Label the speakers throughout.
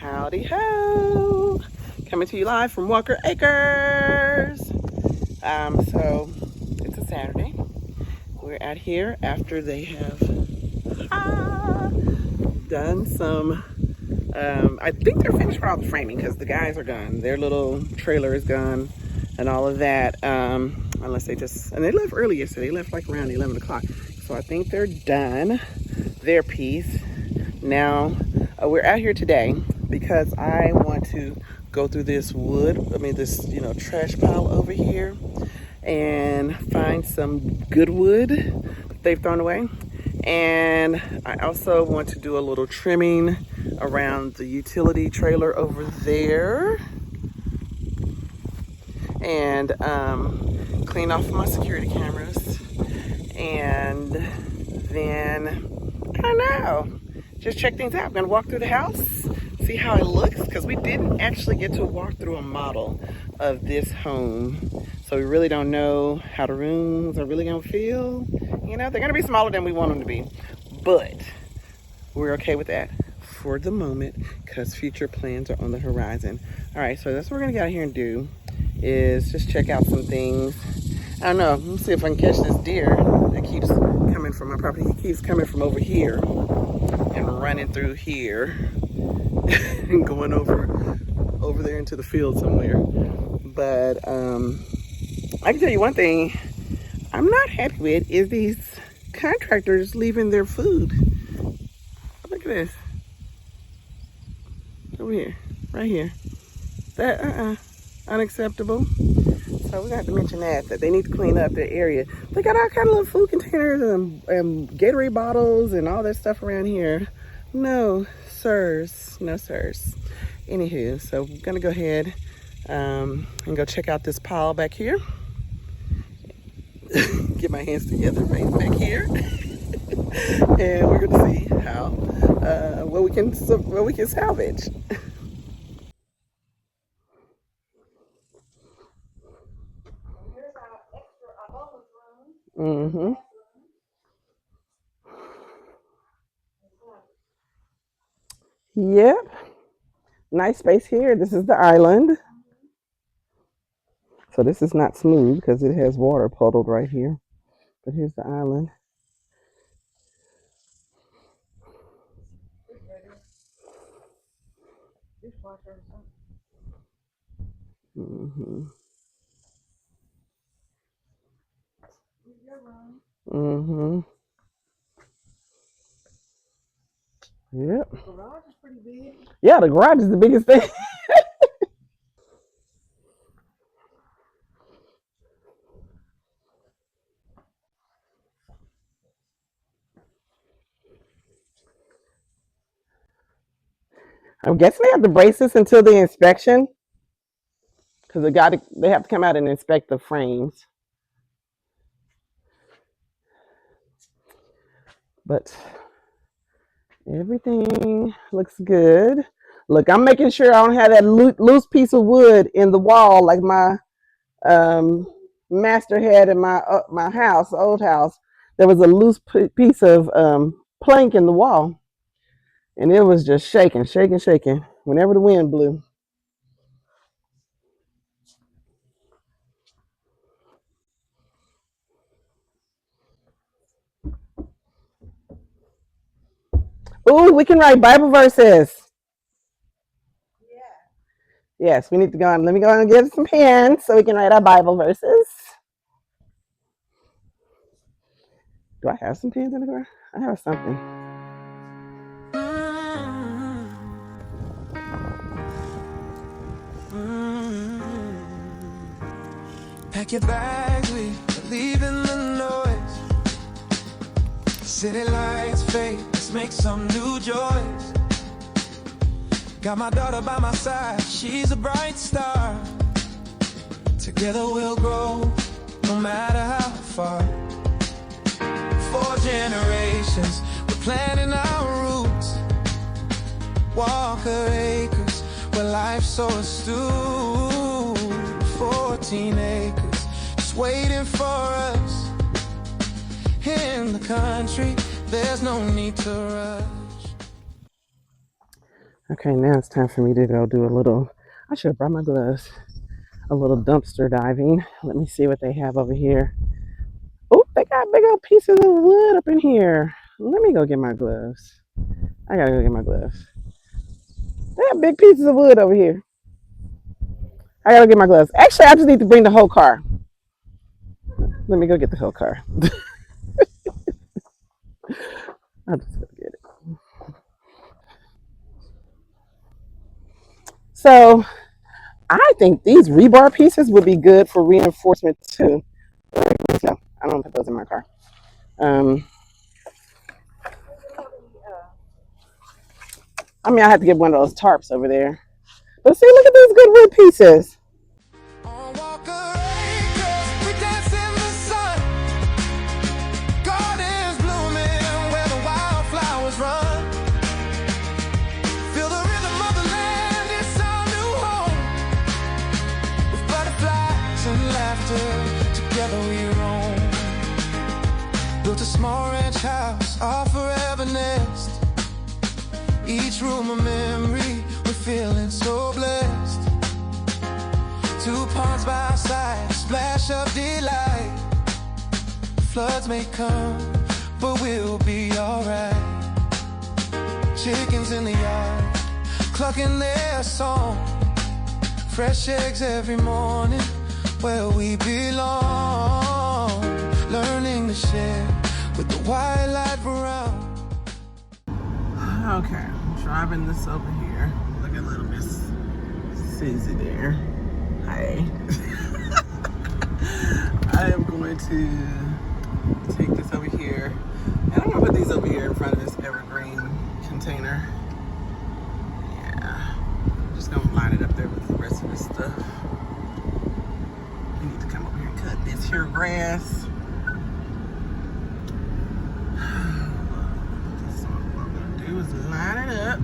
Speaker 1: Howdy ho! Coming to you live from Walker Acres. So it's a Saturday. We're out here after they have done some. I think they're finished with all the framing because the guys are gone. Their little trailer is gone, and all of that. Unless they left early yesterday. They left like around 11 o'clock. So I think they're done their piece. Now we're out here today because I want to go through this this trash pile over here and find some good wood that they've thrown away. And I also want to do a little trimming around the utility trailer over there and clean off my security cameras. And then, I don't know, just check things out. I'm gonna walk through the house, see how it looks, because we didn't actually get to walk through a model of this home. So we really don't know how the rooms are really gonna feel. They're gonna be smaller than we want them to be, but we're okay with that for the moment because future plans are on the horizon. All right, so that's what we're gonna get out here and do is just check out some things. I don't know, let's see if I can catch this deer that keeps coming from my property. He keeps coming from over here and running through here and going over there into the field somewhere. But I can tell you one thing I'm not happy with is these contractors leaving their food. Look at this. Over here, right here. That unacceptable. So we're gonna have to mention that they need to clean up their area. They got all kind of little food containers and Gatorade bottles and all that stuff around here. No, sirs. No, sirs. Anywho, so we're gonna go ahead and go check out this pile back here. Get my hands together right back here. And we're gonna see how what we can salvage. Mm-hmm. Yep. Nice space here. This is the island. So this is not smooth because it has water puddled right here. But here's the island. Mm-hmm. Mm-hmm. Yep. The garage is pretty big. Yeah, the garage is the biggest thing. I'm guessing they have to brace this until the inspection because they have to come out and inspect the frames. But everything looks good. Look, I'm making sure I don't have that loose piece of wood in the wall like my master had in my house, old house. There was a loose piece of plank in the wall, and it was just shaking whenever the wind blew. Ooh, we can write Bible verses. Yes, we need to go on. Let me go and get some pens so we can write our Bible verses. Do I have some pens in the car? I have something. Pack your bags, we leaving the noise. City lights fade, let's make some new joys. Got my daughter by my side, she's a bright star. Together we'll grow, no matter how far. 4 generations, we're planting our roots. Walker Acres, where life's so astute. 14 acres, just waiting for us. In the country, there's no need to rush. Okay, now it's time for me to go do a little, I should have brought my gloves, a little dumpster diving. Let me see what they have over here. Oh, they got big old pieces of wood up in here. Let me go get my gloves. I gotta go get my gloves. They have big pieces of wood over here. I gotta get my gloves. Actually, I just need to bring the whole car. Let me go get the whole car. I'll just go get it. So, I think these rebar pieces would be good for reinforcement too. So, I don't put those in my car. Um, I mean, I have to get one of those tarps over there. But see, look at these good wood pieces.
Speaker 2: Together we roam. Built a small ranch house, our forever nest. Each room a memory, we're feeling so blessed. 2 ponds by our side, a splash of delight. Floods may come, but we'll be alright. Chickens in the yard, clucking their song. Fresh eggs every morning, where we belong. Learning to share with the wildlife around.
Speaker 1: Okay, I'm driving this over here. Look at little Miss Susie there. Hi. I am going to take this over here. And I'm gonna put these over here in front of this evergreen container. Yeah. I'm just gonna line it up there with the rest of this stuff. We need to come over here and cut this here grass. So what I'm gonna do is line it up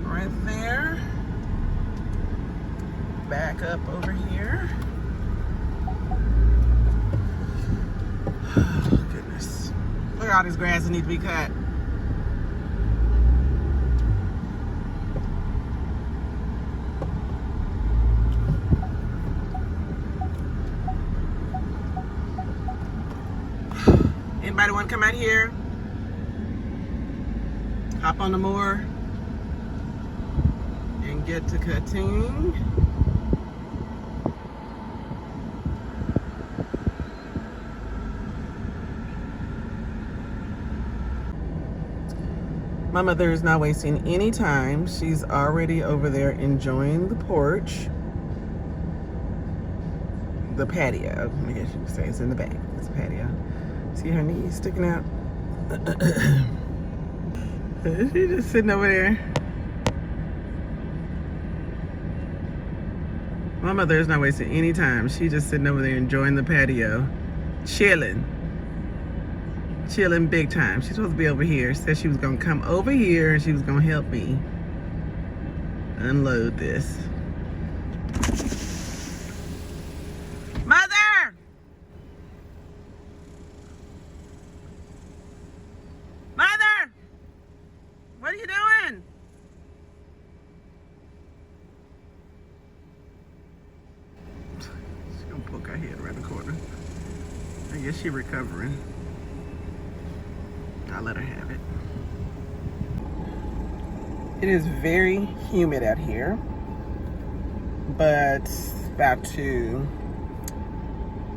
Speaker 1: right there. Back up over here. Oh, goodness. Look at all this grass that needs to be cut. Anybody want to come out here? Hop on the mower and get to cutting. My mother is not wasting any time. She's already over there enjoying the porch. The patio, I guess you could say it's in the back. It's a patio. See her knees sticking out? She's just sitting over there. My mother is not wasting any time. She's just sitting over there enjoying the patio. Chilling. Chilling big time. She's supposed to be over here. Said she was gonna come over here and she was gonna help me unload this. Mother! Mother! What are you doing? She's gonna poke her head around the corner. I guess she's recovering. I'll let her have it. It is very humid out here, but about to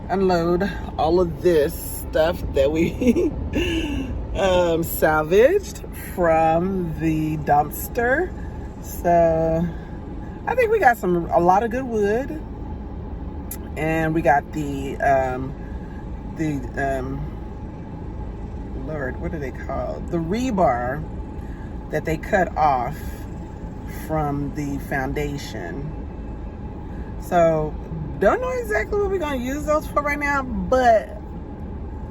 Speaker 1: unload all of this stuff that we salvaged from the dumpster. So I think we got a lot of good wood, and we got the Lord, what are they called? The rebar that they cut off from the foundation. So don't know exactly what we're gonna use those for right now, but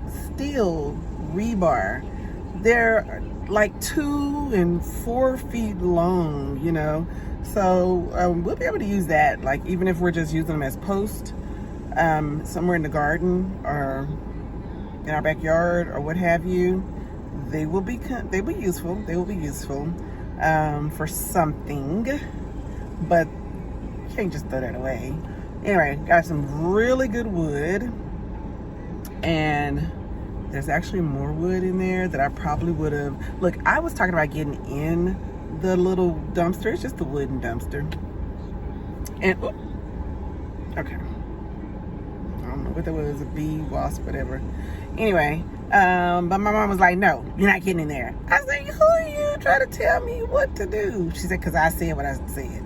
Speaker 1: still rebar. They're like 2 and 4 feet long, you know. So we'll be able to use that, like even if we're just using them as posts somewhere in the garden or in our backyard or what have you. They will be useful. They will be useful. for something, but you can't just throw that away. Anyway, got some really good wood, and there's actually more wood in there that I probably would have. Look, I was talking about getting in the little dumpster. It's just a wooden dumpster. And okay, I don't know what that was, a bee, wasp, whatever. Anyway, but my mom was like, no, you're not getting in there. I was like, who are you trying to tell me what to do? She said, because I said what I said.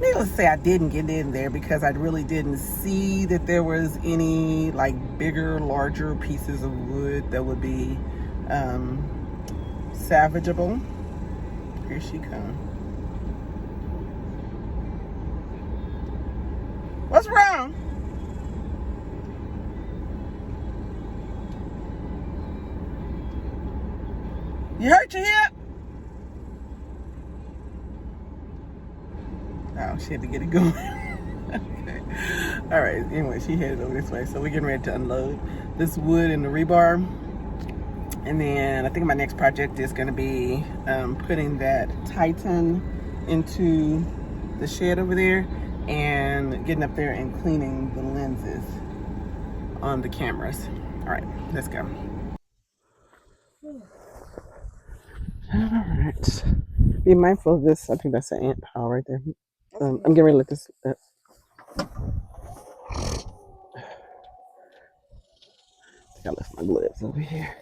Speaker 1: Needless to say, I didn't get in there because I really didn't see that there was any like bigger, larger pieces of wood that would be salvageable. Here she comes. What's wrong? You hurt your hip? Oh, she had to get it going. Okay. All right. Anyway, she headed over this way. So we're getting ready to unload this wood and the rebar. And then I think my next project is going to be putting that Titan into the shed over there and getting up there and cleaning the lenses on the cameras. All right, let's go. All right. Be mindful of this. I think that's an ant pile right there. I'm getting ready to let this. I think I left my gloves over here.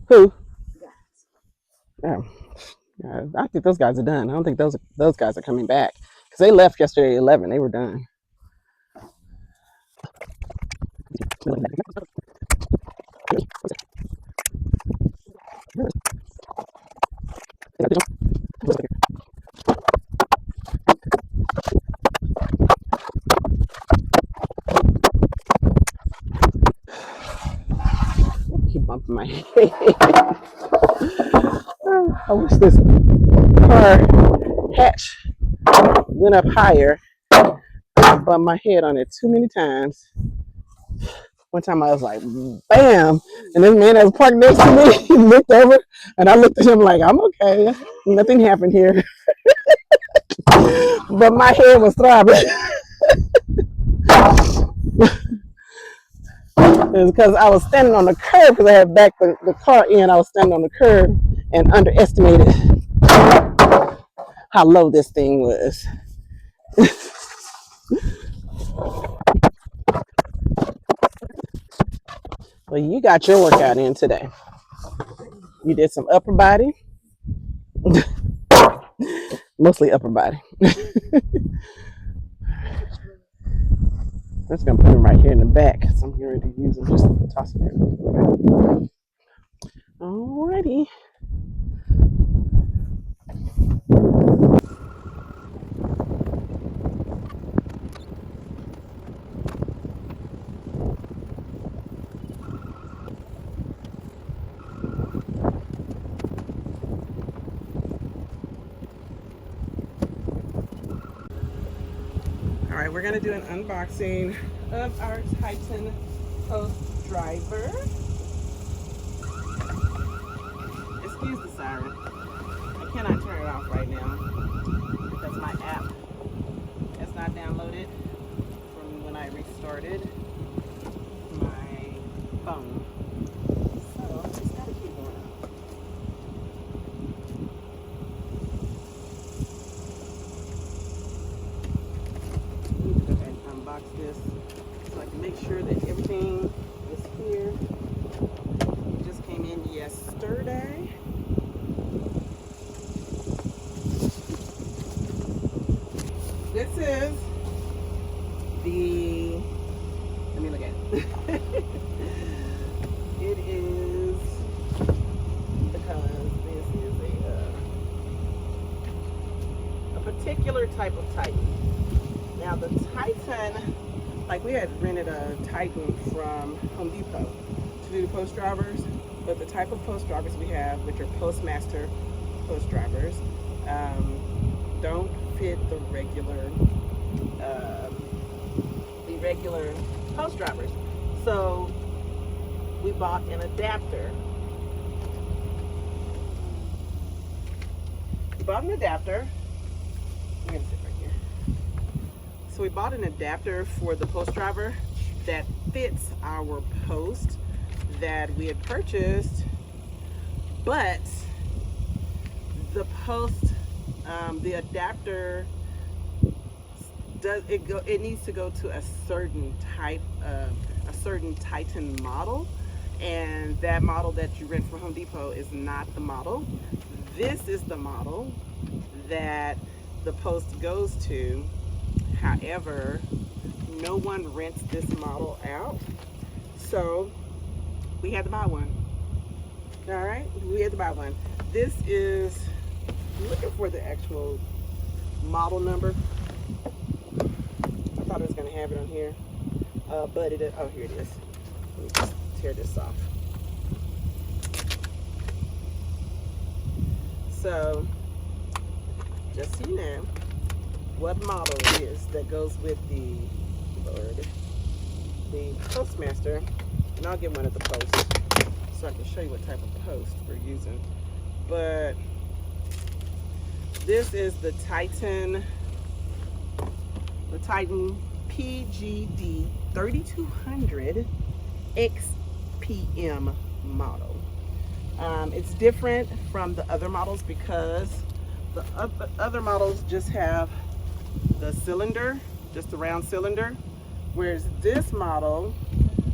Speaker 1: Who? Oh, yeah, I think those guys are done. I don't think those guys are coming back because they left yesterday at 11. They were done. Keep bumping my head. I wish this car hatch went up higher. I bumped my head on it too many times. One time I was like, bam! And this man that was parked next to me, he looked over, and I looked at him like, I'm okay. Nothing happened here. But my head was throbbing. It was because I was standing on the curb because I had backed the car in. I was standing on the curb and underestimated how low this thing was. Well, you got your workout in today. You did some upper body. Mostly upper body. I'm just going to put him right here in the back because I'm getting ready to use him. Just toss him in. Alrighty. Alright, we're going to do an unboxing of our Titan Post Driver. Excuse the siren. I cannot turn it off right now because my app has not downloaded from when I restarted my phone. So I just got to keep going up. Let me go ahead and unbox this so I can make sure that everything is here. It just came in yesterday. This is the, let me look at it. It is, because this is a particular type of Titan. Now the Titan, like we had rented a Titan from Home Depot to do the post drivers, but the type of post drivers we have, which are Postmaster post drivers don't fit the regular post drivers. So we bought an adapter. I'm gonna sit right here. So we bought an adapter for the post driver that fits our post that we had purchased, but the post, the adapter it needs to go to a certain type of, a certain Titan model, and that model that you rent from Home Depot is not the model. This is the model that the post goes to. However, no one rents this model out, so we had to buy one. All right, we had to buy one. This is, I'm looking for the actual model number. I thought I was gonna have it on here, but it, oh, here it is. Let me just tear this off. So, just so you know what model it is that goes with the Postmaster, and I'll get one at the post so I can show you what type of post we're using. But this is the Titan PGD 3200 XPM model. It's different from the other models because the other models just have the cylinder, just a round cylinder, whereas this model,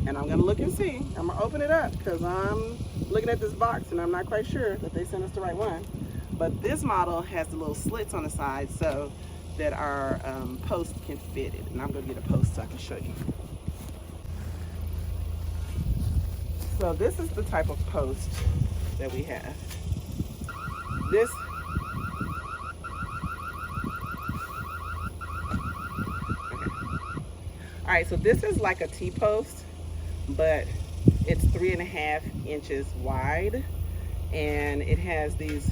Speaker 1: and I'm gonna look and see, I'm gonna open it up because I'm looking at this box and I'm not quite sure that they sent us the right one, but this model has the little slits on the side so that our post can fit it, and I'm gonna get a post so I can show you. So this is the type of post that we have. This all right, so this is like a T-post, but it's 3.5 inches wide, and it has these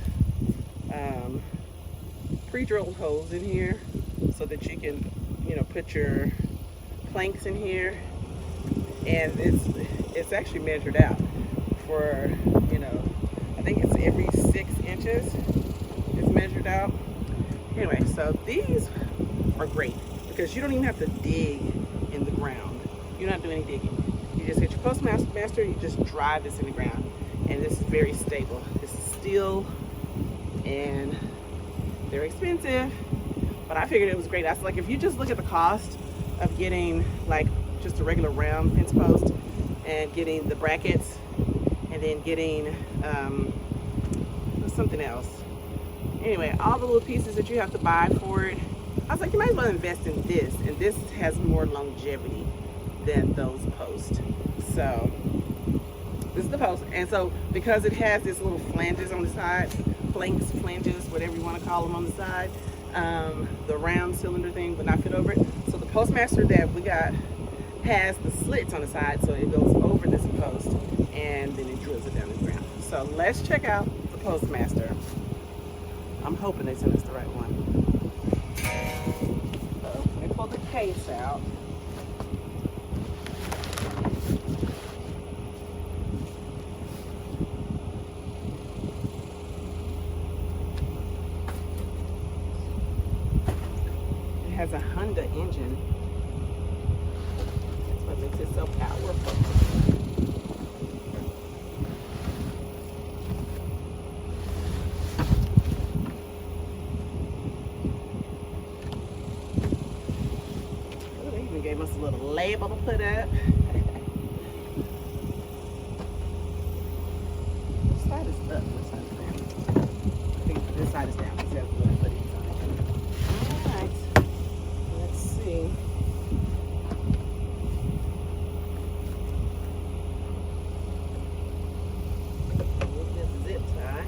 Speaker 1: pre-drilled holes in here so that you can, you know, put your planks in here, and it's actually measured out for, you know, I think it's every 6 inches it's measured out. Anyway, so these are great because you don't even have to dig in the ground. You don't have to do any digging. You just get your Postmaster, you just drive this in the ground, and this is very stable. This is steel, and they're expensive, but I figured it was great. I was like, if you just look at the cost of getting like just a regular round fence post and getting the brackets and then getting something else. Anyway, all the little pieces that you have to buy for it, I was like, you might as well invest in this, and this has more longevity than those posts. So this is the post, and so because it has these little flanges on the side, planks, flanges, whatever you want to call them on the side, the round cylinder thing would not fit over it. So the Postmaster that we got has the slits on the side, so it goes over this post and then it drills it down in the ground. So let's check out the Postmaster. I'm hoping they sent us the right one. So let me pull the case out. It has a Honda engine. That's what makes it so powerful. Gave us a little label to put up. Which side is up? Which side is down? I think this side is down. This has a little footage on it. Alright. Let's see. With this zip tie.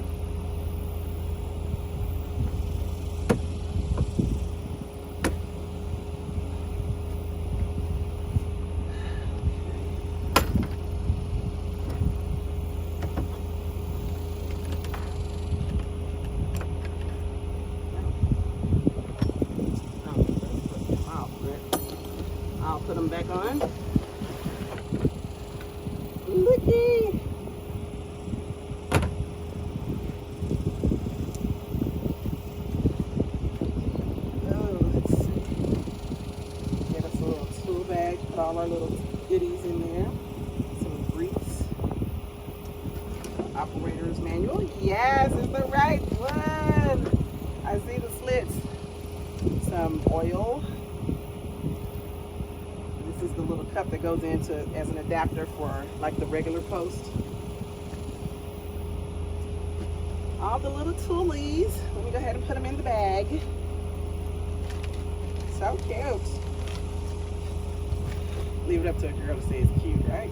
Speaker 1: them back on. Looky! Oh, let's see. Get us a little tool bag, put all our little goodies in there. Some grease. Operator's manual. Yes, it's the right one. I see the slits. Some oil. This is the little cup that goes into as an adapter for like the regular post. All the little toolies. Let me go ahead and put them in the bag. So cute. Leave it up to a girl to say it's cute, right?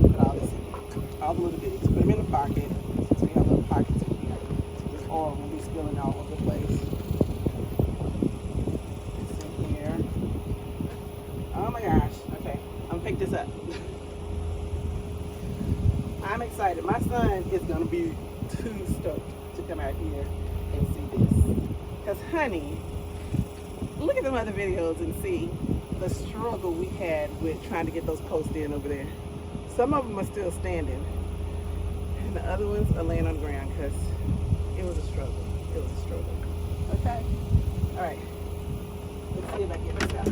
Speaker 1: Put all the little bits. Put them in the pocket. Since we have little pockets in here. So this oil will be spilling all over the place. It's in here. Oh my gosh. Okay, I'm gonna pick this up. I'm excited. My son is gonna be too stoked to come out here and see this. Because honey, look at them other videos and see the struggle we had with trying to get those posts in over there. Some of them are still standing. And the other ones are laying on the ground because it was a struggle. It was a struggle. Okay? Alright. Let's see if I can get this out.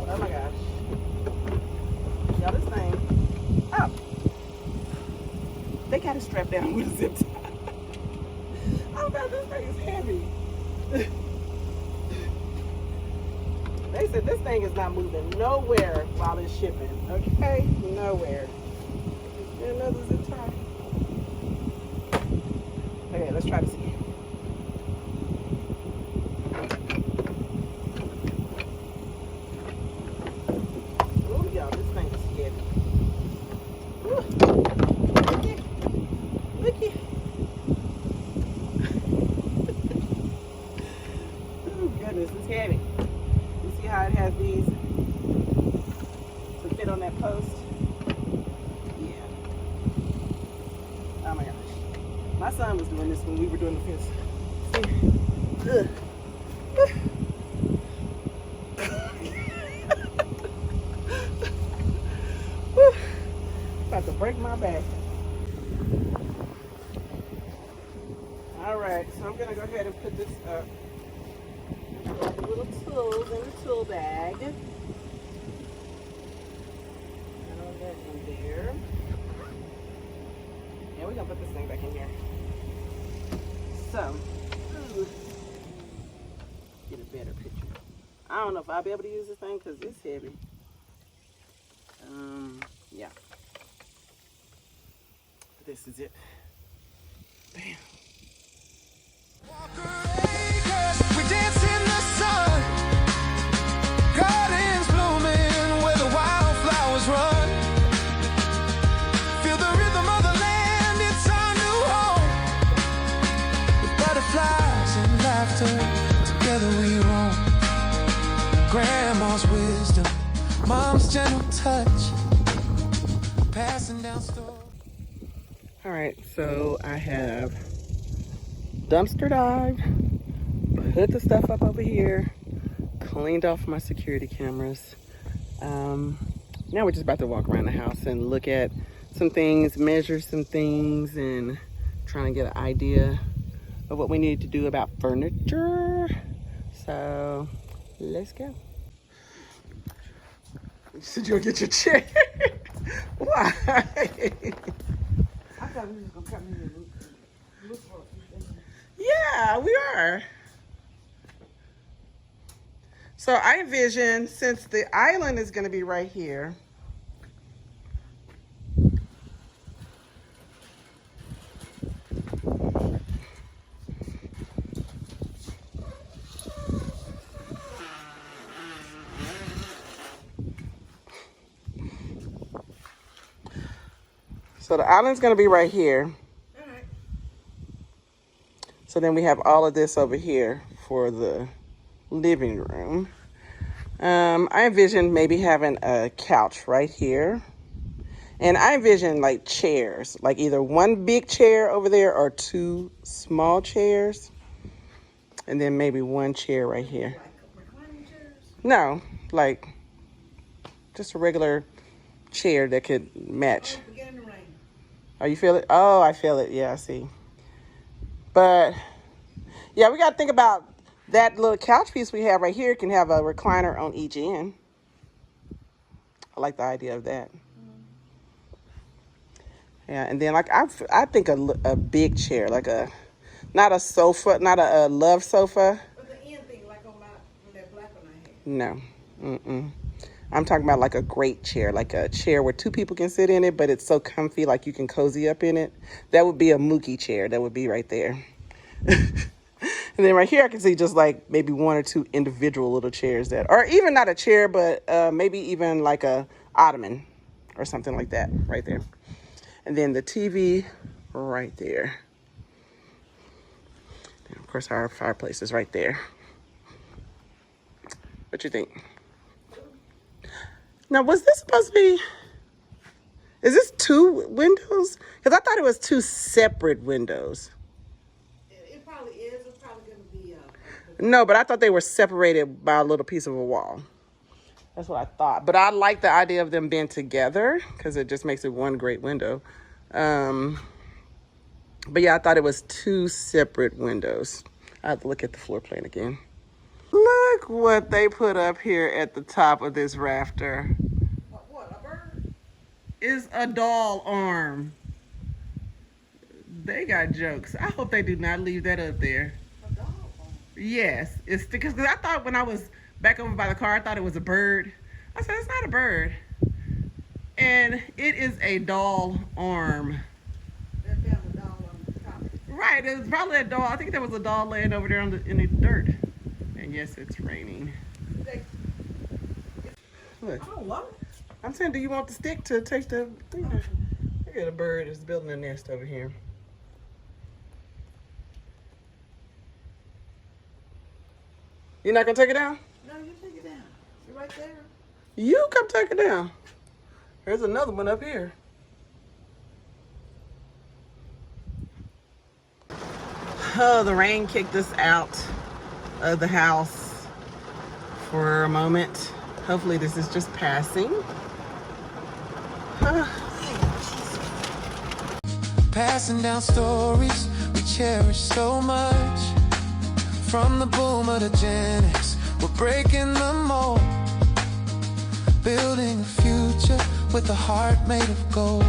Speaker 1: Oh my gosh. Y'all, this thing. Oh! They got it strapped down with a zip tie. Oh god, this thing is heavy. They said this thing is not moving nowhere while it's shipping. Okay? Nowhere. Another zip tie. Okay, let's try this again. Ooh, y'all, this thing is heavy. Ooh. Looky. Looky. Oh, goodness, it's heavy. You see how it has these to fit on that post? Yeah. Oh my gosh. My son was doing this when we were doing the fence. Ugh. About to break my back. Alright, so I'm going to go ahead and put this up. Got the little tools in the tool bag. All that in there. And we're going to put this thing back in here. So, get a better picture. I don't know if I'll be able to use this thing because it's heavy. Yeah. This is it. Bam.
Speaker 2: We dance in the sun, gardens blooming where the wildflowers run. Feel the rhythm of the land, it's our new home. With butterflies and laughter, together we roam. Grandma's wisdom, mom's gentle touch, passing down stories.
Speaker 1: All right, so I have dumpster dived, put the stuff up over here, cleaned off my security cameras. Now we're just about to walk around the house and look at some things, measure some things, and trying to get an idea of what we need to do about furniture. So let's go. You said you'll get your chair. Why?
Speaker 3: I thought we was gonna come in and look for it.
Speaker 1: Yeah, we are. So I envision, since the island is going to be right here, so the island's going to be right here. So then we have all of this over here for the living room. I envision maybe having a couch right here. And I envision like chairs, like either one big chair over there or two small chairs. And then maybe one chair right here. No, like just a regular chair that could match.
Speaker 3: Oh, beginning to rain.
Speaker 1: Oh, you feel it? Oh, I feel it. Yeah, I see. But yeah, we got to think about that little couch piece we have right here can have a recliner on each end. I like the idea of that. Yeah, and then like I think a big chair, like not a sofa, not a love sofa.
Speaker 3: But the end thing, like on that black one I had.
Speaker 1: No, I'm talking about like a great chair, like a chair where two people can sit in it, but it's so comfy, like you can cozy up in it. That would be a Mookie chair. That would be right there. And then right here, I can see just like maybe one or two individual little chairs that, or even not a chair, but maybe even like a ottoman or something like that right there. And then the TV right there. And of course, our fireplace is right there. What you think? Now, was this supposed to be, is this two windows? Because I thought it was two separate windows.
Speaker 3: It probably is. It's probably going to be
Speaker 1: No, but I thought they were separated by a little piece of a wall. That's what I thought. But I like the idea of them being together because it just makes it one great window. But yeah, I thought it was two separate windows. I have to look at the floor plan again. Look what they put up here at the top of this rafter.
Speaker 3: what, a bird?
Speaker 1: Is a doll arm. They got jokes. I hope they do not leave that up there.
Speaker 3: A dog.
Speaker 1: Yes, it's because I thought when I was back over by the car, I thought it was a bird. I said, it's not a bird. And it is a doll arm.
Speaker 3: They found the dog on the top.
Speaker 1: Right, it was probably a doll. I think there was a doll laying over there in the dirt. And yes, it's raining. Look,
Speaker 3: I don't want it.
Speaker 1: I'm saying, do you want the stick to take the thing? Look at a bird is building a nest over here. You're not gonna take it down?
Speaker 3: No, you take it down. You're right there.
Speaker 1: You come take it down. There's another one up here. Oh, the rain kicked us out of the house for a moment. Hopefully this is just passing.
Speaker 2: Passing down stories we cherish so much. From the boomer to Gen X, we're breaking the mold. Building a future with a heart made of gold.